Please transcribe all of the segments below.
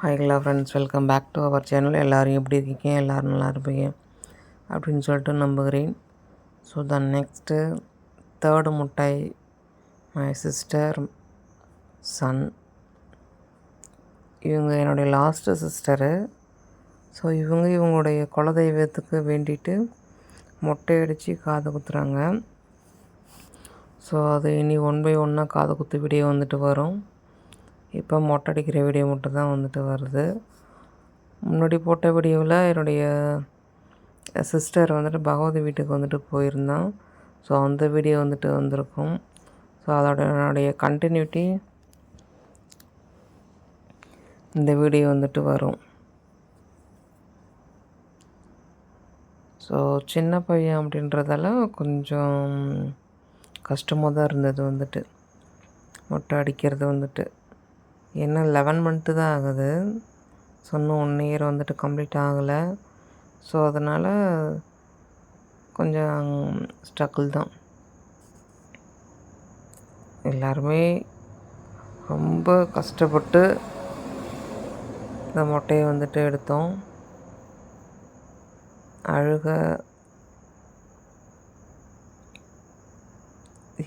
Hello friends, welcome back to our channel. எல்லோரும் எப்படி இருக்கீங்க? எல்லோரும் நல்லா இருப்பீங்க அப்படின்னு சொல்லிட்டு நம்புகிறேன். ஸோ நெக்ஸ்ட்டு தேர்டு முட்டை மை சிஸ்டர் சன். இவங்க என்னுடைய லாஸ்ட்டு சிஸ்டரு. ஸோ இவங்களுடைய குலதெய்வத்துக்கு வேண்டிட்டு மொட்டை அடித்து காது குத்துறாங்க. ஸோ அது இனி 1 by 1 காது குத்து வீடியோ வந்துட்டு வரும். இப்போ மொட்டை அடிக்கிற வீடியோ மட்டும் தான் வந்துட்டு வருது. முன்னாடி போட்ட வீடியோவில் என்னுடைய சிஸ்டர் வந்துட்டு பகவதி வீட்டுக்கு வந்துட்டு போயிருந்தான். ஸோ அந்த வீடியோ வந்துட்டு வந்திருக்கும். ஸோ என்னுடைய கண்டினியூட்டி இந்த வீடியோ வந்துட்டு வரும். ஸோ சின்ன பையன் அப்படின்றதால கொஞ்சம் கஷ்டமாக தான் இருந்தது வந்துட்டு மொட்டை அடிக்கிறது வந்துட்டு. ஏன்னா 11 மந்த்து தான் ஆகுது. ஸோ இன்னும் 1 year வந்துட்டு கம்ப்ளீட் ஆகலை. ஸோ அதனால் கொஞ்சம் ஸ்ட்ரகிள் தான். எல்லாருமே ரொம்ப கஷ்டப்பட்டு இந்த மொட்டையை வந்துட்டு எடுத்தோம். அழுக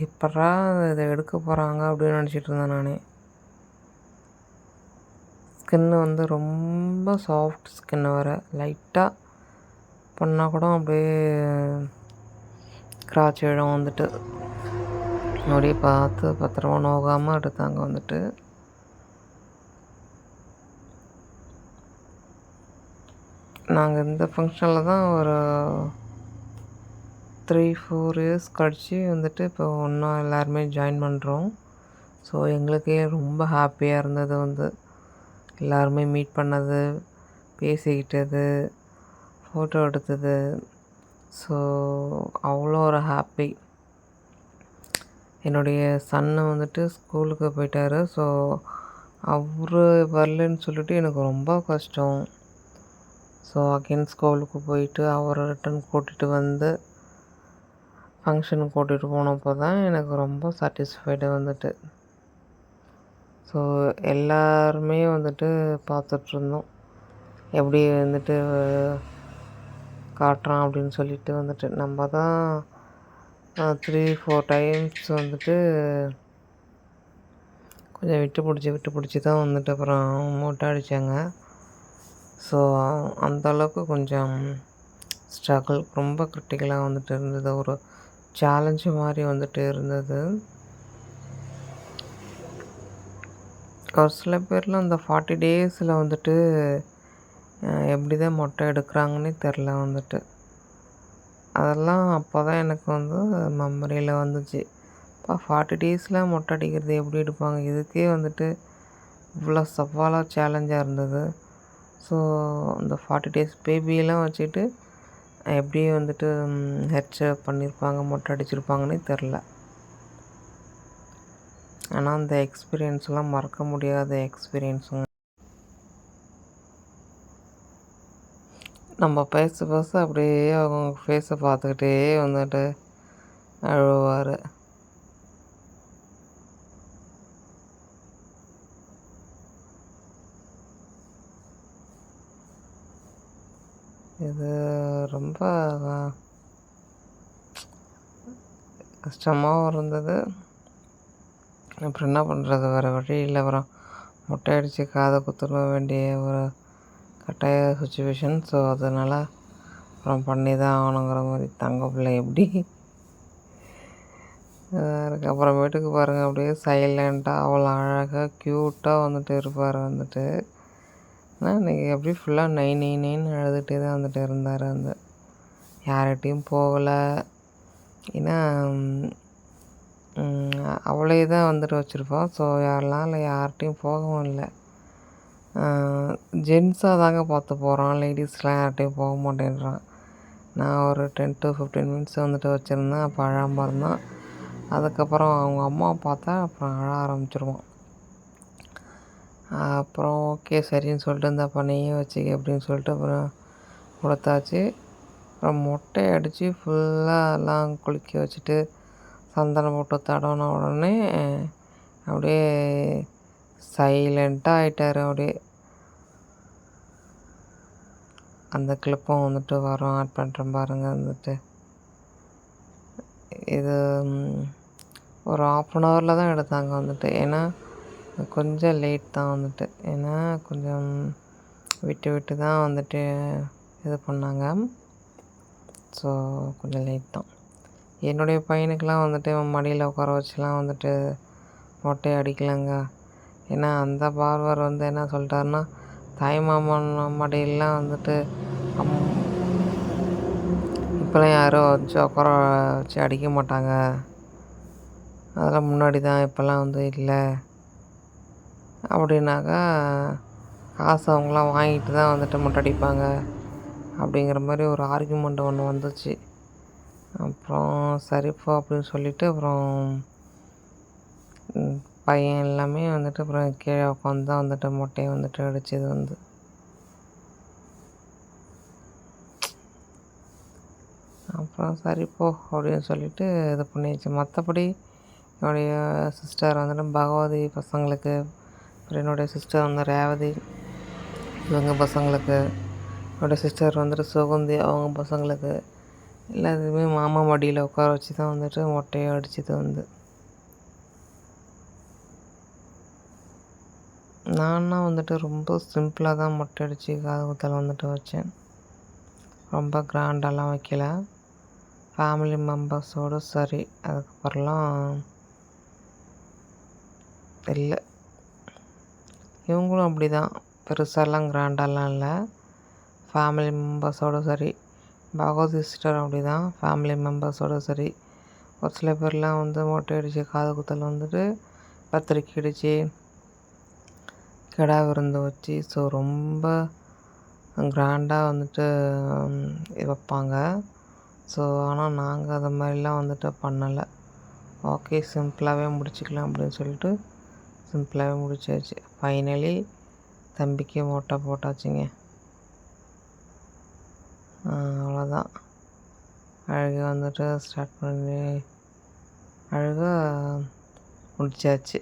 எப்படா இதை எடுக்க போகிறாங்க அப்படின்னு நினச்சிட்டு இருந்தேன் நானே. ஸ்கின்னு வந்து ரொம்ப சாஃப்ட் ஸ்கின்னு வர லைட்டாக பண்ணால் கூட அப்படியே கிராச் இழம் வந்துட்டு அப்படியே பார்த்து பத்திரமா நோகாமல் எடுத்தாங்க வந்துட்டு. நாங்கள் இந்த ஃபங்க்ஷனில் தான் ஒரு 3-4 years கழித்து வந்துட்டு இப்போ ஒன்றா எல்லாருமே ஜாயின் பண்ணுறோம். ஸோ எங்களுக்கே ரொம்ப ஹாப்பியாக இருந்தது வந்து எல்லாருமே மீட் பண்ணது, பேசிக்கிட்டது, ஃபோட்டோ எடுத்தது. ஸோ அவ்வளோ ஒரு ஹாப்பி. என்னுடைய சன்னு வந்துட்டு ஸ்கூலுக்கு போயிட்டார். ஸோ அவர் வரலன்னு சொல்லிட்டு எனக்கு ரொம்ப கஷ்டம். ஸோ அகெயின் ஸ்கூலுக்கு போயிட்டு அவரை ரிட்டன் கூட்டிகிட்டு வந்து ஃபங்க்ஷனுக்கு கூட்டிகிட்டு போனப்போ தான் எனக்கு ரொம்ப சாட்டிஸ்ஃபைடு வந்துட்டு. ஸோ எல்லாருமே வந்துட்டு பார்த்துட்ருந்தோம் எப்படி வந்துட்டு காட்டுறான் அப்படின்னு சொல்லிட்டு வந்துட்டு. நம்ம தான் 3-4 times வந்துட்டு கொஞ்சம் விட்டு பிடிச்சி தான் வந்துட்டு அப்புறம் மொட்டை அடித்தாங்க. ஸோ அந்தளவுக்கு கொஞ்சம் ஸ்ட்ரகிள் ரொம்ப கிரிட்டிக்கலாக வந்துட்டு இருந்தது. ஒரு சேலஞ்சு மாதிரி வந்துட்டு இருந்தது. ஒரு சில பேர்லாம் அந்த 40 days வந்துட்டு எப்படி தான் மொட்டை எடுக்கிறாங்கன்னே தெரில வந்துட்டு. அதெல்லாம் அப்போ தான் எனக்கு வந்து மெமரியில் வந்துச்சு. இப்போ 40 days மொட்டை அடிக்கிறது எப்படி எடுப்பாங்க? இதுக்கே வந்துட்டு இவ்வளோ சவாலாக சேலஞ்சாக இருந்தது. ஸோ அந்த 40 days பேபியெல்லாம் வச்சுட்டு எப்படி வந்துட்டு ஹெட் ஷேவ் பண்ணியிருப்பாங்க, மொட்டை அடிச்சிருப்பாங்கன்னே தெரில. ஆனால் அந்த எக்ஸ்பீரியன்ஸ்லாம் மறக்க முடியாத எக்ஸ்பீரியன்ஸுங்க. நம்ம பேச அப்படியே அவங்க ஃபேஸை பார்த்துக்கிட்டே வந்துட்டு அழுவார். இது ரொம்ப கஷ்டமாகவும் இருந்தது. அப்புறம் என்ன பண்ணுறது, வேறு வழி இல்லை. அப்புறம் மொட்டை அடித்து காதை குத்துற வேண்டிய ஒரு கட்டாய சுச்சுவேஷன். ஸோ அதனால் அப்புறம் பண்ணி தான் ஆகணுங்கிற மாதிரி தங்க பிள்ளை எப்படி அப்புறமேட்டுக்கு பாருங்கள் அப்படியே சைலண்ட்டாக அவ்வளோ அழகாக க்யூட்டாக வந்துட்டு இருப்பார் வந்துட்டு. ஆனால் இன்றைக்கி எப்படி ஃபுல்லாக நைன்னு அழுதுகிட்டே தான் வந்துட்டு இருந்தார். வந்து யார்கிட்டையும் போகலை. ஏன்னா அவளே தான் வந்துட்டு வச்சுருப்போம். ஸோ யார்கிட்டையும் போகவும் இல்லை. ஜென்ஸாக தாங்க பார்த்து போகிறான், லேடிஸ்லாம் யார்கிட்டையும் போக மாட்டேன்றான். நான் ஒரு 10-15 minutes வந்துட்டு வச்சுருந்தேன். அப்போ அழாமல் இருந்தான். அதுக்கப்புறம் அவங்க அம்மா பார்த்தா அப்புறம் அழ ஆரம்பிச்சிருவான். அப்புறம் ஓகே சரின்னு சொல்லிட்டு இந்த பண்ணையே வச்சுக்க அப்படின்னு சொல்லிட்டு அப்புறம் கொடுத்தாச்சு. அப்புறம் மொட்டை அடித்து ஃபுல்லாக எல்லாம் குளிக்க வச்சுட்டு சந்தனம் போட்டு தடவின உடனே அப்படியே சைலண்ட்டாக ஆகிட்டார். அப்படியே அந்த கிளிப்பும் வந்துட்டு வரும், ஆட் பண்ணுறேன் பாருங்கள் வந்துட்டு. இது ஒரு 1/2 தான் எடுத்தாங்க வந்துட்டு. ஏன்னா கொஞ்சம் லேட் தான் வந்துட்டு. ஏன்னா கொஞ்சம் விட்டு விட்டு தான் வந்துட்டு இது பண்ணாங்க. ஸோ கொஞ்சம் லேட் தான். என்னுடைய பையனுக்கெலாம் வந்துட்டு மடியில் உட்கார வச்சுலாம் வந்துட்டு மொட்டை அடிக்கலைங்க. ஏன்னா அந்த பார்பர் வந்து என்ன சொல்லிட்டாருன்னா, தாய்மாமன் மடியிலலாம் வந்துட்டு இப்போலாம் யாரும் வச்சு உட்கார வச்சு அடிக்க மாட்டாங்க. அதெல்லாம் முன்னாடி தான், இப்போல்லாம் வந்து இல்லை அப்படின்னாக்கா, காசு அவங்களாம் வாங்கிட்டு தான் வந்துட்டு மொட்டை அடிப்பாங்க அப்படிங்கிற மாதிரி ஒரு ஆர்கியூமெண்ட் ஒன்று வந்துச்சு. அப்புறம் சரிப்பா அப்படின்னு சொல்லிவிட்டு அப்புறம் பையன் எல்லாமே வந்துட்டு அப்புறம் கீழே உட்காந்து தான் வந்துட்டு மொட்டையை வந்துட்டு அடித்தது வந்து. அப்புறம் சரிப்போ அப்படின்னு சொல்லிவிட்டு இது பண்ணிடுச்சு. மற்றபடி என்னுடைய சிஸ்டர் வந்துட்டு பகவதி பசங்களுக்கு, அப்புறம் என்னுடைய சிஸ்டர் வந்து ரேவதி இவங்க பசங்களுக்கு, என்னோடய சிஸ்டர் வந்துட்டு சுகந்தி அவங்க பசங்களுக்கு எல்லாத்துக்குமே மாமா மடியில் உட்கார வச்சு தான் வந்துட்டு மொட்டையை அடித்தது வந்து. நான்னா வந்துட்டு ரொம்ப சிம்பிளாக தான் மொட்டை அடித்து காது குத்தல் வந்துட்டு வச்சேன். ரொம்ப கிராண்டெல்லாம் வைக்கல. ஃபேமிலி மெம்பர்ஸோடு சரி. அதுக்கப்புறம்லாம் இல்லை. இவங்களும் அப்படி தான், பெருசாலாம் கிராண்டெல்லாம் இல்லை. ஃபேமிலி மெம்பர்ஸோடு சரி. பகவதி சிஸ்டர் அப்படி தான், ஃபேமிலி மெம்பர்ஸோடு சரி. ஒரு சில பேர்லாம் வந்து மொட்டை அடித்து காது குத்தல் வந்துட்டு பத்திரிக்கை அடித்து கிடா விருந்து வச்சு, ஸோ ரொம்ப கிராண்டாக வந்துட்டு வைப்பாங்க. ஸோ ஆனால் நாங்கள் அது மாதிரிலாம் வந்துட்டு பண்ணலை. ஓகே, சிம்பிளாகவே முடிச்சுக்கலாம் அப்படின்னு சொல்லிட்டு சிம்பிளாகவே முடிச்சாச்சு. ஃபைனலி தம்பிக்கு மொட்டை போட்டாச்சுங்க. அவ்வளோதான். அழுக வந்துட்டு ஸ்டார்ட் பண்ணி அழுக முடிச்சாச்சு.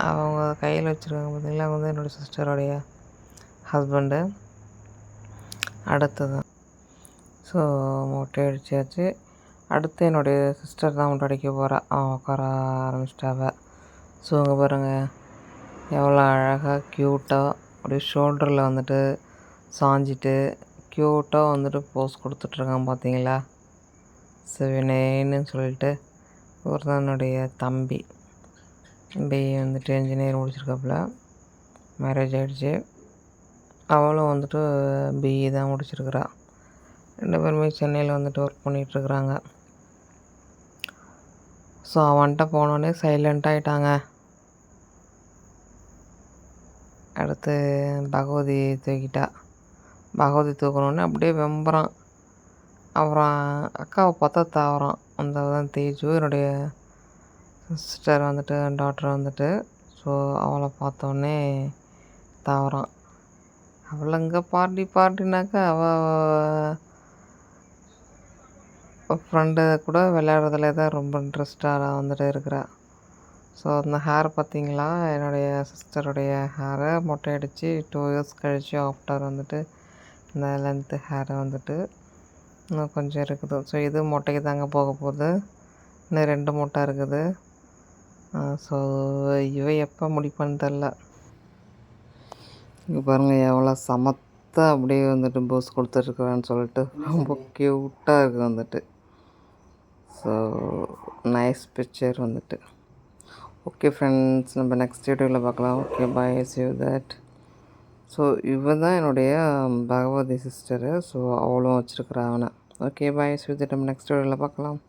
அவங்க கையில் வச்சுருக்காங்க பார்த்தீங்களா, அவங்க வந்து என்னோடய சிஸ்டருடைய ஹஸ்பண்டு. அடுத்து தான் ஸோ மொட்டை அடித்தாச்சு. அடுத்து என்னுடைய சிஸ்டர் தான் மொட்டை அடிக்க போகிறா. அவன் உட்கார ஆரம்பிச்சிட்டாவ. ஸோ அங்கே பாருங்கள் எவ்வளோ அழகாக க்யூட்டாக அப்படியே ஷோல்டரில் வந்துட்டு சாஞ்சிட்டு க்யூட்டாக வந்துட்டு போஸ் கொடுத்துட்ருக்கான் பார்த்தீங்களா. சிவனேன்னு சொல்லிட்டு இவர் தான் என்னுடைய தம்பி. பிஏ வந்துட்டு இன்ஜினியர் முடிச்சிருக்காப்புல. மேரேஜ் ஆகிடுச்சு. அவளும் வந்துட்டு பிஇ தான் முடிச்சிருக்கிறா. 2 பேருமே சென்னையில் வந்துட்டு ஒர்க் பண்ணிகிட்ருக்குறாங்க. ஸோ அவன்கிட்ட போனோடனே சைலண்ட்டாகிட்டாங்க. அடுத்து பகவதி தூக்கிட்டா. பகவதி தூக்கணுன்னே அப்படியே வெம்புறான். அப்புறம் அக்காவை பார்த்தா தாவறான். அந்த தான் தேஜு என்னுடைய சிஸ்டர் வந்துட்டு டாட்டர் வந்துட்டு. ஸோ அவளை பார்த்தோன்னே தாவறான். அவளங்க பார்ட்டினாக்கா அவள் ஃப்ரெண்டு கூட விளையாடுறதுல தான் ரொம்ப இன்ட்ரெஸ்டாக வந்துட்டு இருக்கிறா. ஸோ அந்த ஹேர் பார்த்திங்களா, என்னுடைய சிஸ்டருடைய ஹேரை மொட்டை அடித்து 2 இயர்ஸ் கழித்து ஆஃப்டர் வந்துட்டு இந்த லென்த்து ஹேரை வந்துட்டு இன்னும் கொஞ்சம் இருக்குது. ஸோ இது மொட்டைக்கு தாங்க போக போகுது. இன்னும் 2 மொட்டை இருக்குது. ஸோ எப்போ முடிப்பான்னு தெரில. இங்கே பாருங்கள் எவ்வளோ சமத்தாக அப்படியே வந்துட்டு போஸ் கொடுத்துட்ருக்குறான்னு சொல்லிட்டு ரொம்ப க்யூட்டாக இருக்குது வந்துட்டு. ஸோ நைஸ் பிக்சர் வந்துட்டு. ஓகே ஃப்ரெண்ட்ஸ், நம்ம நெக்ஸ்ட் வீடியோவில் பார்க்கலாம். Okay bye, see you that. So இவன் தான் என்னுடைய பகவதி சிஸ்டரு. ஸோ அவளும் வச்சுருக்குறா அவனை. Okay bye, see you that. நம்ம நெக்ஸ்ட் வீடியோவில் பார்க்கலாம்.